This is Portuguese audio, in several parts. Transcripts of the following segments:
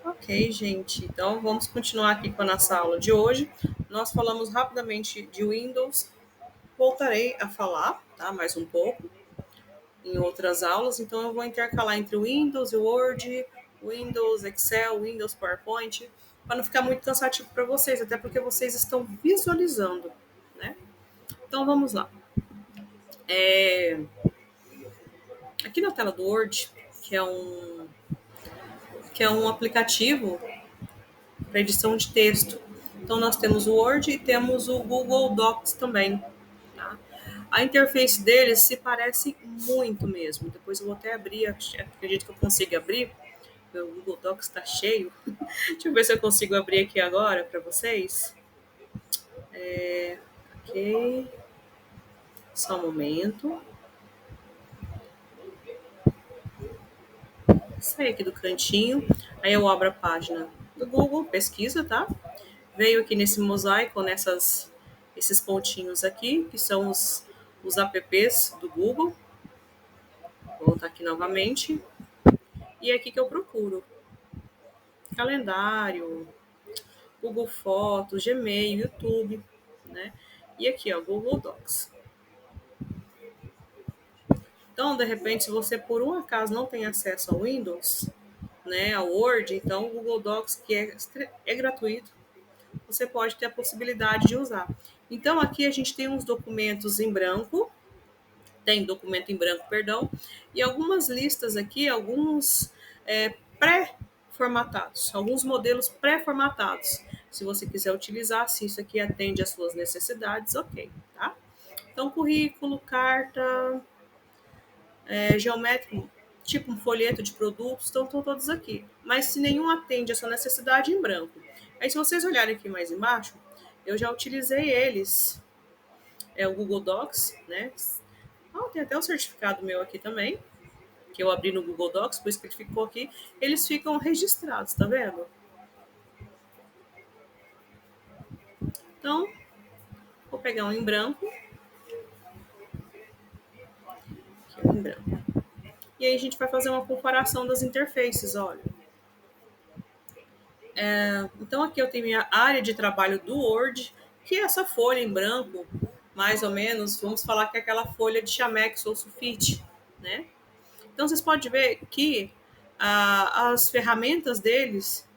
Ok, gente. Então vamos continuar aqui com a nossa aula de hoje. Nós falamos rapidamente de Windows. Voltarei a falar, tá? Mais um pouco em outras aulas. Então eu vou intercalar entre o Windows e o Word, Windows, Excel, Windows, PowerPoint, para não ficar muito cansativo para vocês, até porque vocês estão visualizando, né? Então vamos lá. Aqui na tela do Word, que é um aplicativo para edição de texto. Então nós temos o Word e temos o Google Docs também. Tá? A interface deles se parece muito mesmo. Depois eu vou até abrir, acredito que eu consiga abrir. Meu Google Docs está cheio. Deixa eu ver se eu consigo abrir aqui agora para vocês. Ok, só um momento. Sair aqui do cantinho. Aí eu abro a página do Google, pesquisa, tá? Veio aqui nesse mosaico, esses pontinhos aqui, que são os apps do Google. Vou voltar aqui novamente. E é aqui que eu procuro. Calendário, Google Fotos, Gmail, YouTube, né? E aqui, ó, Google Docs. Então, de repente, se você por um acaso não tem acesso ao Windows, né, ao Word, então o Google Docs, que é gratuito, você pode ter a possibilidade de usar. Então, aqui a gente tem uns documentos em branco, documento em branco, perdão, e algumas listas aqui, alguns pré-formatados, alguns modelos pré-formatados. Se você quiser utilizar, se isso aqui atende às suas necessidades, ok, tá? Então, currículo, carta, geométrico, tipo um folheto de produtos, estão todos aqui. Mas se nenhum atende a sua necessidade, em branco. Aí, se vocês olharem aqui mais embaixo, eu já utilizei eles, o Google Docs, né? Tem até um certificado meu aqui também, que eu abri no Google Docs, por isso que ele ficou aqui. Eles ficam registrados, tá vendo? Então, vou pegar um em branco, aqui um em branco. E aí a gente vai fazer uma comparação das interfaces, olha. Então aqui eu tenho minha área de trabalho do Word, que é essa folha em branco, mais ou menos, vamos falar que é aquela folha de Chamex ou sulfite, né? Então vocês podem ver que as ferramentas deles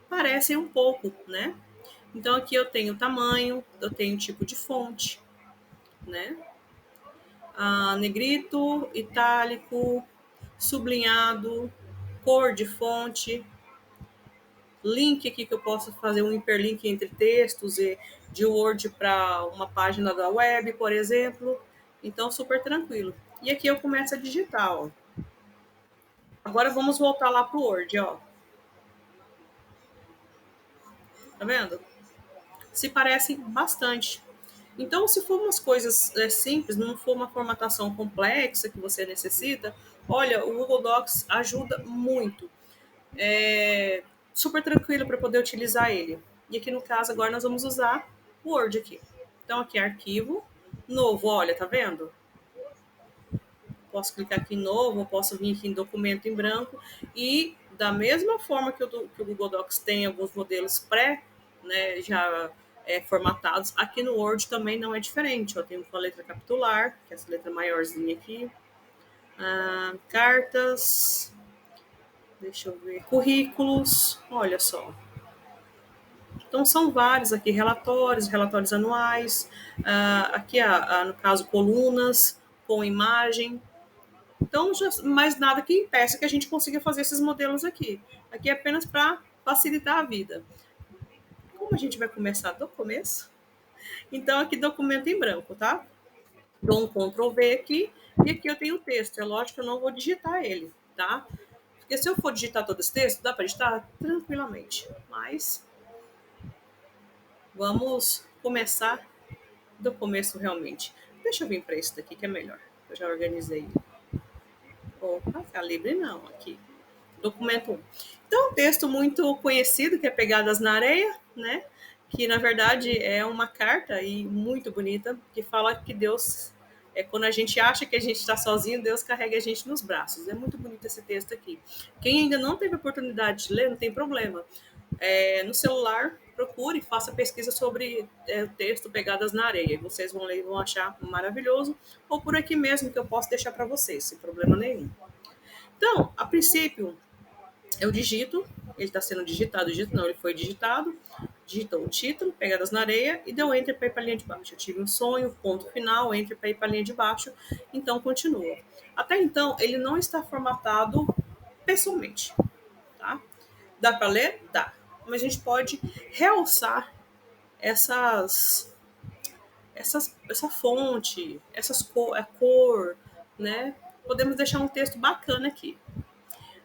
parecem um pouco, né? Então aqui eu tenho tamanho, eu tenho tipo de fonte, né? Negrito, itálico, sublinhado, cor de fonte, link aqui que eu posso fazer um hiperlink entre textos e de Word para uma página da web, por exemplo. Então, super tranquilo. E aqui eu começo a digitar, ó. Agora vamos voltar lá pro Word, ó. Tá vendo? Se parecem bastante. Então, se for umas coisas simples, não for uma formatação complexa que você necessita, olha, o Google Docs ajuda muito. É super tranquilo para poder utilizar ele. E aqui no caso, agora nós vamos usar o Word aqui. Então, aqui arquivo, novo, olha, tá vendo? Posso clicar aqui em novo, posso vir aqui em documento em branco e da mesma forma que o Google Docs tem alguns modelos né, já formatados, aqui no Word também não é diferente. Ó, tem uma letra capitular, que é essa letra maiorzinha aqui, cartas, deixa eu ver, currículos, olha só. Então, são vários aqui, relatórios anuais, aqui, no caso, colunas com imagem. Então, mais nada que impeça que a gente consiga fazer esses modelos aqui. Aqui é apenas para facilitar a vida. Como a gente vai começar do começo? Então, aqui documento em branco, tá? Dou um Ctrl V aqui e aqui eu tenho o texto. É lógico que eu não vou digitar ele, tá? Porque se eu for digitar todo esse texto, dá para digitar tranquilamente. Mas vamos começar do começo realmente. Deixa eu vir para esse daqui que é melhor. Eu já organizei. Opa, Calibre não, aqui. Documento 1. Então, um texto muito conhecido, que é Pegadas na Areia, né? Que, na verdade, é uma carta e muito bonita, que fala que Deus É quando a gente acha que a gente está sozinho, Deus carrega a gente nos braços. É muito bonito esse texto aqui. Quem ainda não teve oportunidade de ler, não tem problema. No celular, procure, faça pesquisa sobre o texto Pegadas na Areia. Vocês vão ler e vão achar maravilhoso. Ou por aqui mesmo, que eu posso deixar para vocês, sem problema nenhum. Então, a princípio, eu digito, ele está sendo digitado, não, ele foi digitado, digitou o título, Pegadas na Areia, e deu enter para ir para a linha de baixo. Eu tive um sonho, ponto final, enter para ir para a linha de baixo, então continua. Até então, ele não está formatado pessoalmente, tá? Dá para ler? Dá. Mas a gente pode realçar essa fonte, a cor, né? Podemos deixar um texto bacana aqui.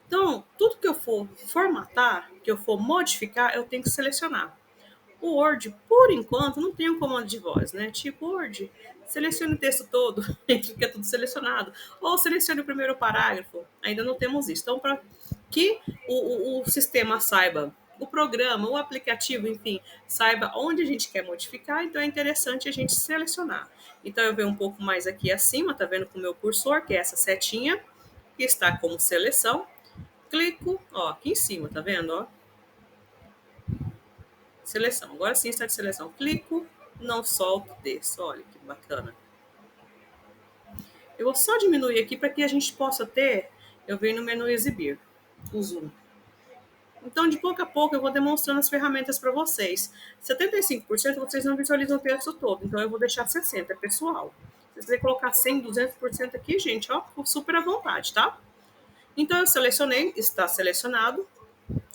Então, tudo que eu for formatar, que eu for modificar, eu tenho que selecionar. O Word, por enquanto, não tem um comando de voz, né? Tipo, Word, selecione o texto todo, fica tudo selecionado. Ou selecione o primeiro parágrafo, ainda não temos isso. Então, para que o sistema saiba, o programa, o aplicativo, enfim, saiba onde a gente quer modificar, então é interessante a gente selecionar. Então, eu venho um pouco mais aqui acima, tá vendo com o meu cursor, que é essa setinha, que está como seleção. Clico, ó, aqui em cima, tá vendo, ó? Seleção. Agora sim está de seleção. Clico, não solto, desço. Olha que bacana. Eu vou só diminuir aqui para que a gente possa ter. Eu venho no menu exibir, o zoom. Então, de pouco a pouco, eu vou demonstrando as ferramentas para vocês. 75% vocês não visualizam o texto todo, então eu vou deixar 60%, é pessoal. Se você quiser colocar 100, 200% aqui, gente, ó, super à vontade, tá? Então, eu selecionei, está selecionado.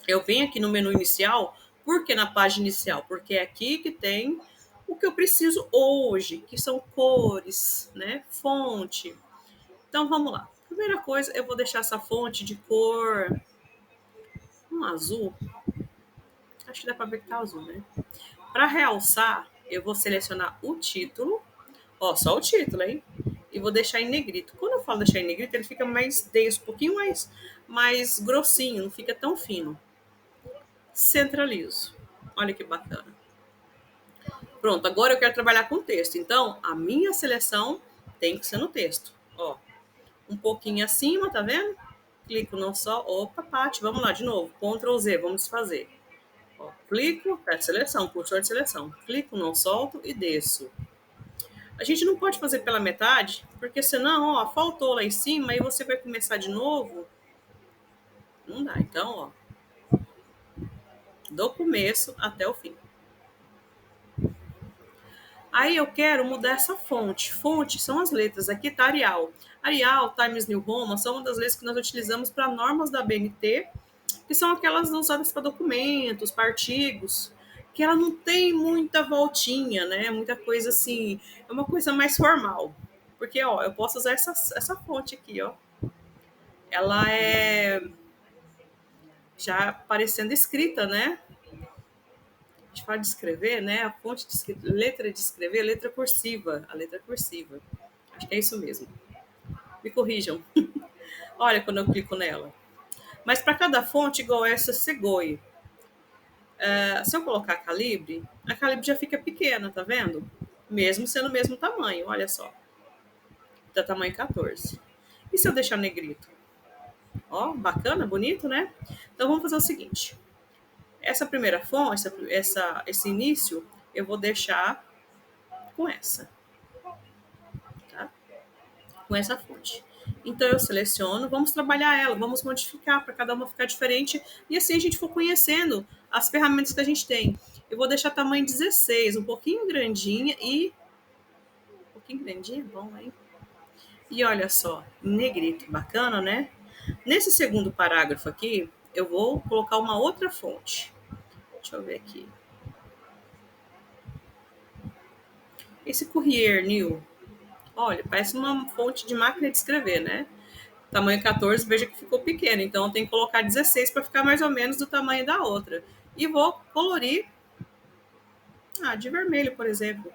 Eu venho aqui no menu inicial. Por que na página inicial? Porque é aqui que tem o que eu preciso hoje, que são cores, né? Fonte. Então vamos lá. Primeira coisa, eu vou deixar essa fonte de cor um azul. Acho que dá para ver que tá azul, né? Para realçar, eu vou selecionar o título. Ó, só o título, hein? E vou deixar em negrito. Quando eu falo deixar em negrito, ele fica mais denso, um pouquinho mais grossinho, não fica tão fino. Centralizo. Olha que bacana. Pronto, agora eu quero trabalhar com texto. Então, a minha seleção tem que ser no texto. Ó, um pouquinho acima, tá vendo? Clico não só. Opa, Paty, vamos lá de novo. Ctrl Z, vamos desfazer. Ó, clico, pede seleção, cursor de seleção. Clico, não solto e desço. A gente não pode fazer pela metade, porque senão, ó, faltou lá em cima e você vai começar de novo. Não dá. Então, ó, do começo até o fim. Aí eu quero mudar essa fonte. Fonte são as letras. Aqui está Arial. Arial, Times New Roman são uma das letras que nós utilizamos para normas da BNT, que são aquelas usadas para documentos, para artigos, que ela não tem muita voltinha, né? Muita coisa assim. É uma coisa mais formal. Porque, ó, eu posso usar essa fonte aqui, ó. Ela é já parecendo escrita, né? A gente fala de escrever, né? A fonte de escrita, letra de escrever, letra cursiva, a letra cursiva. Acho que é isso mesmo. Me corrijam. Olha quando eu clico nela. Mas para cada fonte, igual essa Segoe, se eu colocar a calibre já fica pequena, tá vendo? Mesmo sendo o mesmo tamanho, olha só. Tá tamanho 14. E se eu deixar negrito? Ó, bacana, bonito, né? Então vamos fazer o seguinte. Essa primeira fonte, esse início, eu vou deixar com essa. Tá? Com essa fonte. Então eu seleciono, vamos trabalhar ela, vamos modificar para cada uma ficar diferente e assim a gente for conhecendo as ferramentas que a gente tem. Eu vou deixar tamanho 16, um pouquinho grandinha e um pouquinho grandinha, bom, hein? E olha só, negrito, bacana, né? Nesse segundo parágrafo aqui, eu vou colocar uma outra fonte. Deixa eu ver aqui. Esse Courier New, olha, parece uma fonte de máquina de escrever, né? Tamanho 14, veja que ficou pequeno. Então, eu tenho que colocar 16 para ficar mais ou menos do tamanho da outra. E vou colorir de vermelho, por exemplo.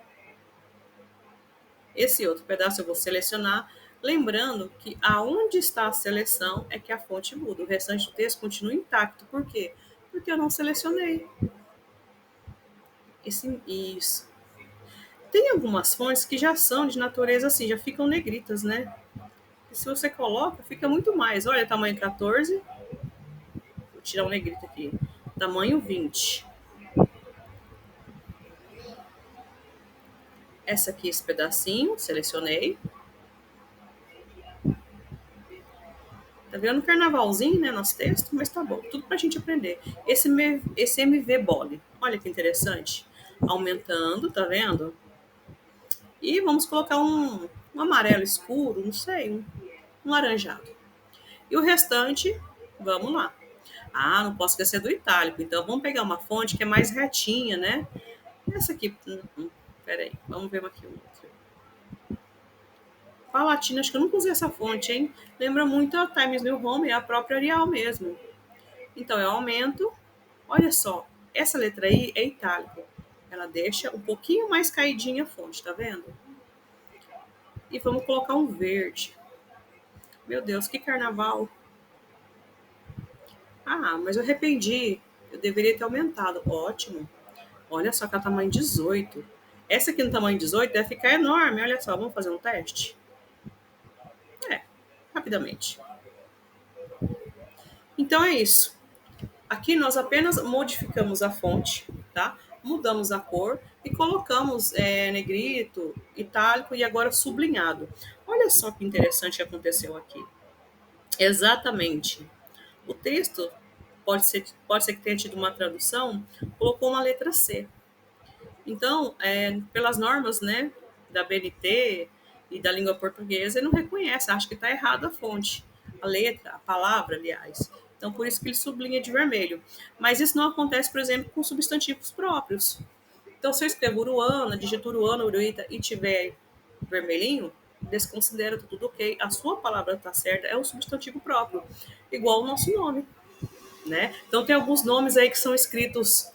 Esse outro pedaço eu vou selecionar, lembrando que aonde está a seleção é que a fonte muda. O restante do texto continua intacto. Por quê? Porque eu não selecionei. Isso. Tem algumas fontes que já são de natureza assim, já ficam negritas, né? E se você coloca, fica muito mais. Olha, tamanho 14. Vou tirar um negrito aqui. Tamanho 20. Essa aqui, esse pedacinho, selecionei. Tá vendo um carnavalzinho, né, nosso texto? Mas tá bom, tudo pra gente aprender. Esse MV Bole, olha que interessante. Aumentando, tá vendo? E vamos colocar um amarelo escuro, não sei, um laranjado. E o restante, vamos lá. Ah, não posso esquecer do itálico. Então vamos pegar uma fonte que é mais retinha, né? Essa aqui. Peraí, vamos ver aqui outra. Palatina, acho que eu nunca usei essa fonte, hein? Lembra muito a Times New Roman e a própria Arial mesmo. Então eu aumento. Olha só, essa letra aí é itálico. Ela deixa um pouquinho mais caidinha a fonte, tá vendo? E vamos colocar um verde. Meu Deus, que carnaval. Ah, mas eu arrependi. Eu deveria ter aumentado. Ótimo. Olha só que é o tamanho 18. Essa aqui no tamanho 18 deve ficar enorme. Olha só, vamos fazer um teste? É, rapidamente. Então é isso. Aqui nós apenas modificamos a fonte, tá? Mudamos a cor e colocamos negrito, itálico e agora sublinhado. Olha só que interessante que aconteceu aqui. Exatamente. O texto pode ser que tenha tido uma tradução, colocou uma letra C. Então, pelas normas, né, da BNT e da língua portuguesa, ele não reconhece, acha que está errado a fonte, a letra, a palavra, aliás. Então, por isso que ele sublinha de vermelho. Mas isso não acontece, por exemplo, com substantivos próprios. Então, se eu escrevo uruana, digito uruana, uruíta e tiver vermelhinho, desconsidera, tá tudo ok. A sua palavra está certa, é um substantivo próprio, igual o nosso nome, né? Então, tem alguns nomes aí que são escritos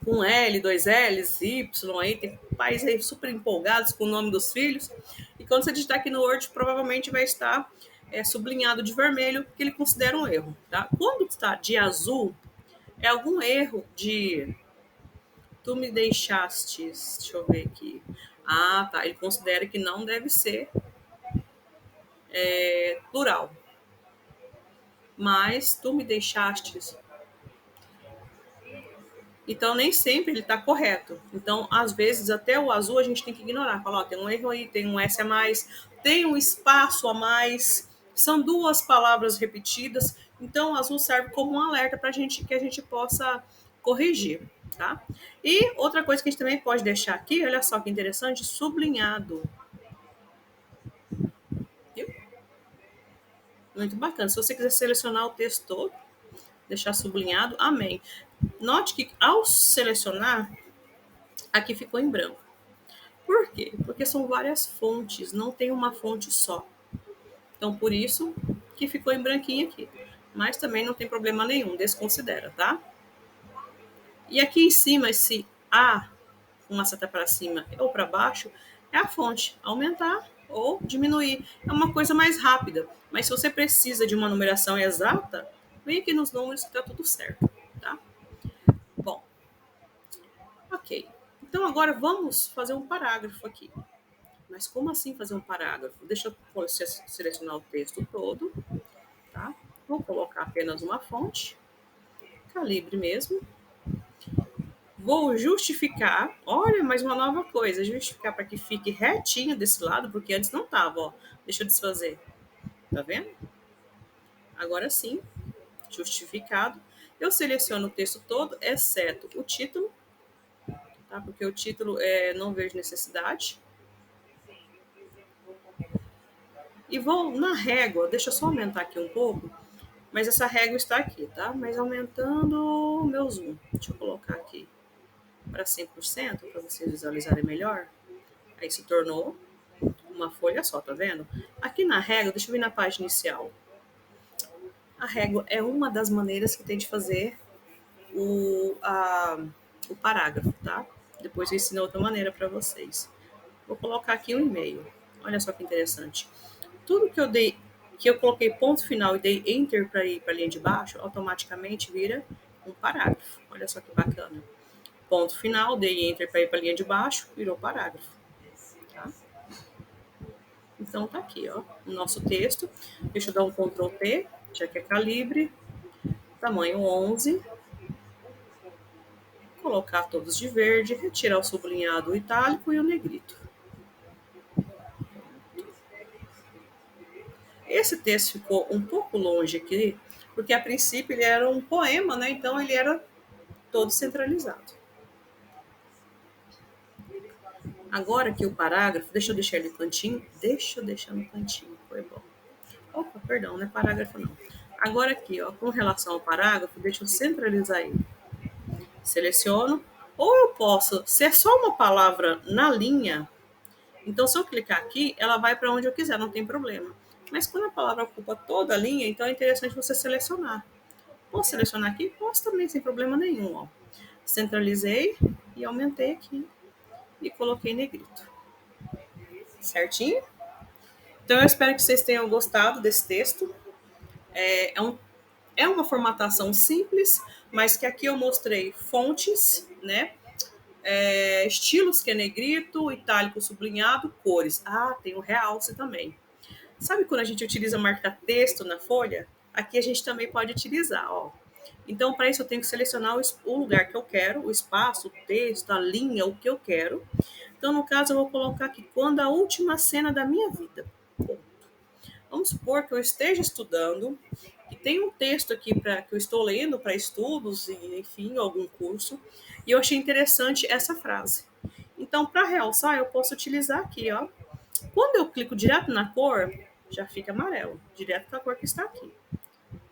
com L, dois L's, Y, aí tem pais aí super empolgados com o nome dos filhos. E quando você digitar aqui no Word, provavelmente vai estar sublinhado de vermelho, que ele considera um erro, tá? Quando está de azul, é algum erro de tu me deixastes, deixa eu ver aqui. Ah, tá, ele considera que não deve ser plural. Mas tu me deixastes. Então, nem sempre ele está correto. Então, às vezes, até o azul a gente tem que ignorar. Falar, ó, tem um erro aí, tem um S a mais, tem um espaço a mais, são duas palavras repetidas. Então, o azul serve como um alerta para gente que a gente possa corrigir, tá? E outra coisa que a gente também pode deixar aqui, olha só que interessante, sublinhado. Viu? Muito bacana. Se você quiser selecionar o texto todo, deixar sublinhado, amém. Note que ao selecionar, aqui ficou em branco. Por quê? Porque são várias fontes, não tem uma fonte só. Então, por isso que ficou em branquinho aqui. Mas também não tem problema nenhum, desconsidera, tá? E aqui em cima, esse A, com uma seta para cima ou para baixo, é a fonte. Aumentar ou diminuir. É uma coisa mais rápida. Mas se você precisa de uma numeração exata, vem aqui nos números que tá tudo certo, tá? Bom, ok. Então agora vamos fazer um parágrafo aqui. Mas como assim fazer um parágrafo? Deixa eu selecionar o texto todo, tá? Vou colocar apenas uma fonte, calibre mesmo. Vou justificar, olha, mais uma nova coisa, justificar para que fique retinho desse lado, porque antes não tava, ó. Deixa eu desfazer. Tá vendo? Agora sim, justificado. Eu seleciono o texto todo, exceto o título, tá? Porque o título não vejo necessidade. E vou na régua, deixa eu só aumentar aqui um pouco, mas essa régua está aqui, tá? Mas aumentando o meu zoom. Deixa eu colocar aqui para 100% para vocês visualizarem melhor. Aí se tornou uma folha só, tá vendo? Aqui na régua, deixa eu vir na página inicial. A régua é uma das maneiras que tem de fazer o parágrafo, tá? Depois eu ensino outra maneira para vocês. Vou colocar aqui um e-mail. Olha só que interessante. Tudo que eu coloquei ponto final e dei enter para ir para a linha de baixo, automaticamente vira um parágrafo. Olha só que bacana. Ponto final, dei enter para ir para a linha de baixo, virou parágrafo. Tá? Então tá aqui, ó, o nosso texto. Deixa eu dar um Ctrl T, já que é calibre, tamanho 11. Colocar todos de verde, retirar o sublinhado, o itálico e o negrito. Esse texto ficou um pouco longe aqui, porque a princípio ele era um poema, né? Então ele era todo centralizado. Agora que o parágrafo, deixa eu deixar ele no cantinho. Deixa eu deixar no cantinho, foi bom. Opa, perdão, não é parágrafo não. Agora aqui, ó, com relação ao parágrafo, deixa eu centralizar ele. Seleciono. Ou eu posso, se é só uma palavra na linha, então se eu clicar aqui, ela vai para onde eu quiser, não tem problema. Mas quando a palavra ocupa toda a linha, então é interessante você selecionar. Posso selecionar aqui? Posso também, sem problema nenhum. Ó. Centralizei e aumentei aqui e coloquei negrito. Certinho? Então eu espero que vocês tenham gostado desse texto. É uma formatação simples, mas que aqui eu mostrei fontes, né? Estilos que é negrito, itálico sublinhado, cores. Ah, tem o realce também. Sabe quando a gente utiliza marca-texto na folha? Aqui a gente também pode utilizar, ó. Então, para isso, eu tenho que selecionar o lugar que eu quero, o espaço, o texto, a linha, o que eu quero. Então, no caso, eu vou colocar aqui quando a última cena da minha vida. Vamos supor que eu esteja estudando e tem um texto aqui que eu estou lendo para estudos e, enfim, algum curso, e eu achei interessante essa frase. Então, para realçar, eu posso utilizar aqui, ó. Quando eu clico direto na cor, já fica amarelo, direto com a cor que está aqui.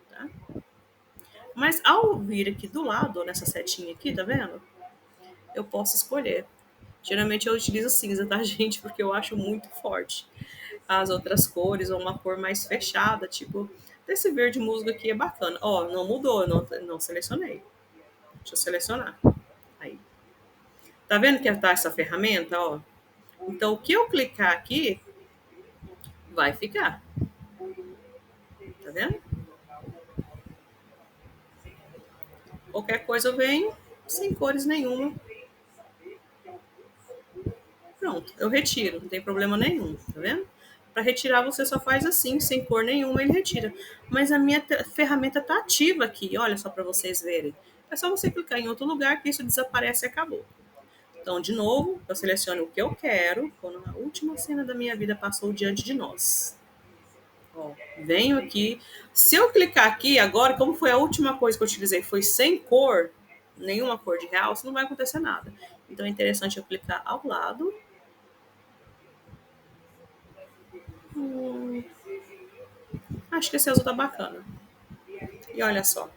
Tá? Mas ao vir aqui do lado, nessa setinha aqui, tá vendo? Eu posso escolher. Geralmente eu utilizo cinza, tá, gente? Porque eu acho muito forte. As outras cores, ou uma cor mais fechada, tipo, esse verde musgo aqui é bacana. Ó, não mudou, eu não selecionei. Deixa eu selecionar. Aí. Tá vendo que tá essa ferramenta, ó? Então, o que eu clicar aqui, vai ficar. Tá vendo? Qualquer coisa eu venho, sem cores nenhuma. Pronto, eu retiro, não tem problema nenhum, tá vendo? Para retirar você só faz assim, sem cor nenhuma, ele retira. Mas a minha ferramenta tá ativa aqui, olha só para vocês verem. É só você clicar em outro lugar que isso desaparece e acabou. Então, de novo, eu seleciono o que eu quero quando a última cena da minha vida passou diante de nós. Ó, venho aqui. Se eu clicar aqui agora, como foi a última coisa que eu utilizei, foi sem cor, nenhuma cor de realce, não vai acontecer nada. Então é interessante eu clicar ao lado. Acho que esse azul tá bacana. E olha só.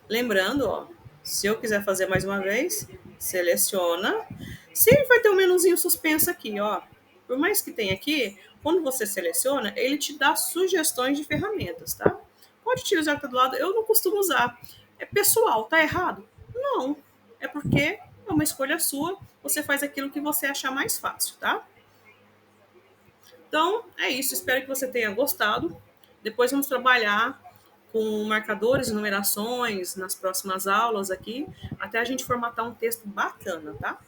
Lembrando, ó, se eu quiser fazer mais uma vez, seleciona. Sempre vai ter um menuzinho suspenso aqui, ó. Por mais que tenha aqui, quando você seleciona, ele te dá sugestões de ferramentas, tá? Pode utilizar o que tá do lado. Eu não costumo usar. É pessoal, tá errado? Não. É porque é uma escolha sua. Você faz aquilo que você achar mais fácil, tá? Então, é isso. Espero que você tenha gostado. Depois vamos trabalhar com marcadores e numerações nas próximas aulas aqui, até a gente formatar um texto bacana, tá?